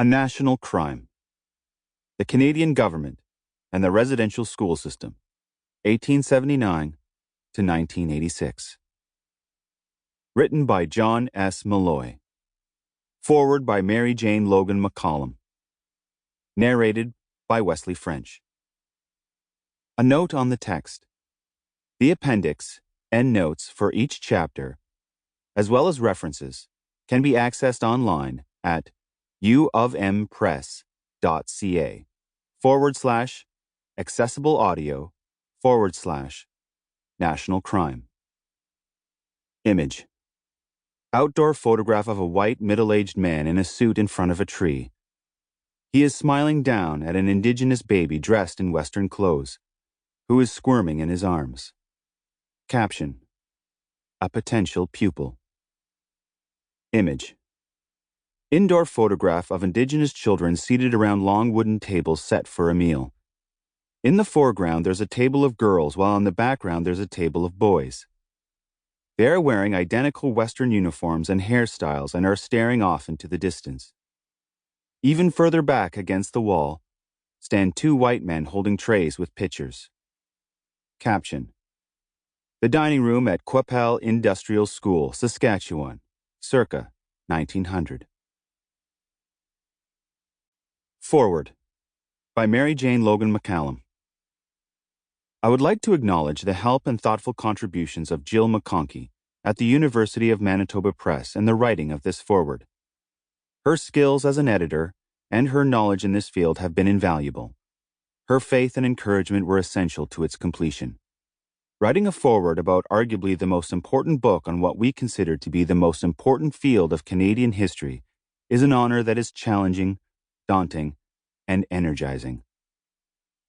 A national crime. The Canadian government and the residential school system, 1879 to 1986. Written by John S. Milloy. Foreword by Mary Jane Logan McCollum. Narrated by Wesley French. A note on the text. The appendix and notes for each chapter, as well as references, can be accessed online at uofmpress.ca/accessible audio/national crime. Image. Outdoor photograph of a white middle-aged man in a suit in front of a tree. He is smiling down at an Indigenous baby dressed in Western clothes, who is squirming in his arms. Caption. A potential pupil. Image. Indoor photograph of Indigenous children seated around long wooden tables set for a meal. In the foreground, there's a table of girls, while in the background, there's a table of boys. They are wearing identical Western uniforms and hairstyles and are staring off into the distance. Even further back against the wall stand two white men holding trays with pitchers. Caption. The dining room at Qu'Appelle Industrial School, Saskatchewan, circa 1900. Foreword by Mary Jane Logan McCollum. I would like to acknowledge the help and thoughtful contributions of Jill McConkey at the University of Manitoba Press in the writing of this foreword. Her skills as an editor and her knowledge in this field have been invaluable. Her faith and encouragement were essential to its completion. Writing a foreword about arguably the most important book on what we consider to be the most important field of Canadian history is an honor that is challenging, daunting, and energizing.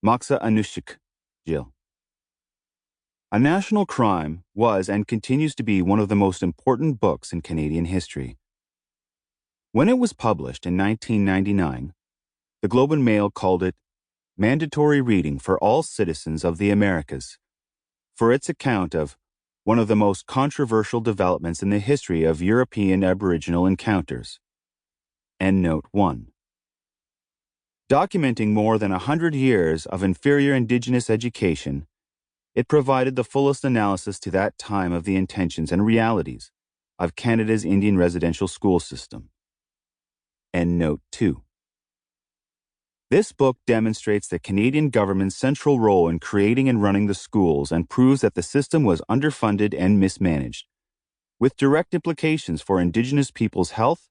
Maksa Anushik, Jill. A National Crime was and continues to be one of the most important books in Canadian history. When it was published in 1999, the Globe and Mail called it mandatory reading for all citizens of the Americas, for its account of one of the most controversial developments in the history of European Aboriginal encounters. Endnote 1. Documenting more than 100 years of inferior Indigenous education, it provided the fullest analysis to that time of the intentions and realities of Canada's Indian residential school system. Endnote 2. This book demonstrates the Canadian government's central role in creating and running the schools and proves that the system was underfunded and mismanaged, with direct implications for Indigenous people's health,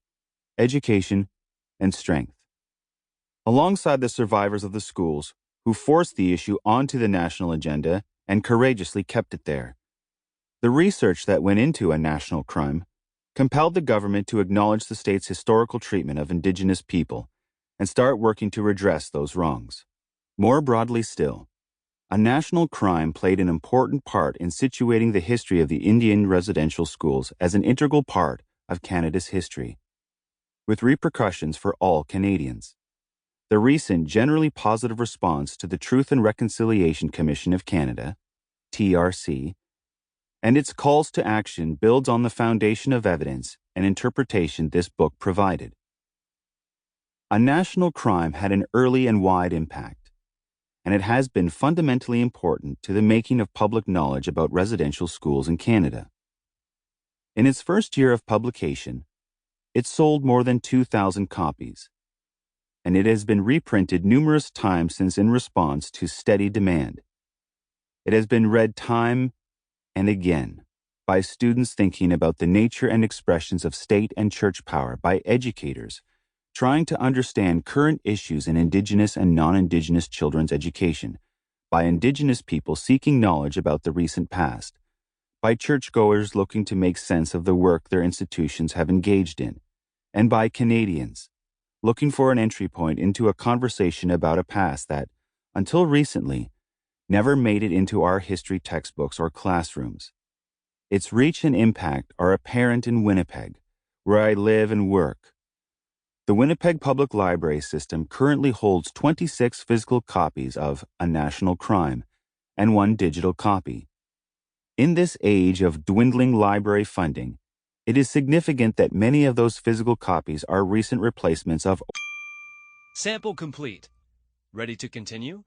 education, and strength. Alongside the survivors of the schools, who forced the issue onto the national agenda and courageously kept it there, the research that went into a national crime compelled the government to acknowledge the state's historical treatment of Indigenous people and start working to redress those wrongs. More broadly still, a national crime played an important part in situating the history of the Indian residential schools as an integral part of Canada's history, with repercussions for all Canadians. The recent generally positive response to the Truth and Reconciliation Commission of Canada, TRC, and its calls to action builds on the foundation of evidence and interpretation this book provided. A national crime had an early and wide impact, and it has been fundamentally important to the making of public knowledge about residential schools in Canada. In its first year of publication, it sold more than 2,000 copies, and it has been reprinted numerous times since in response to steady demand. It has been read time and again by students thinking about the nature and expressions of state and church power, by educators trying to understand current issues in Indigenous and non-Indigenous children's education, by Indigenous people seeking knowledge about the recent past, by churchgoers looking to make sense of the work their institutions have engaged in, and by Canadians looking for an entry point into a conversation about a past that, until recently, never made it into our history textbooks or classrooms. Its reach and impact are apparent in Winnipeg, where I live and work. The Winnipeg Public Library System currently holds 26 physical copies of A National Crime and 1 digital copy. In this age of dwindling library funding, it is significant that many of those physical copies are recent replacements of Sample complete. Ready to continue?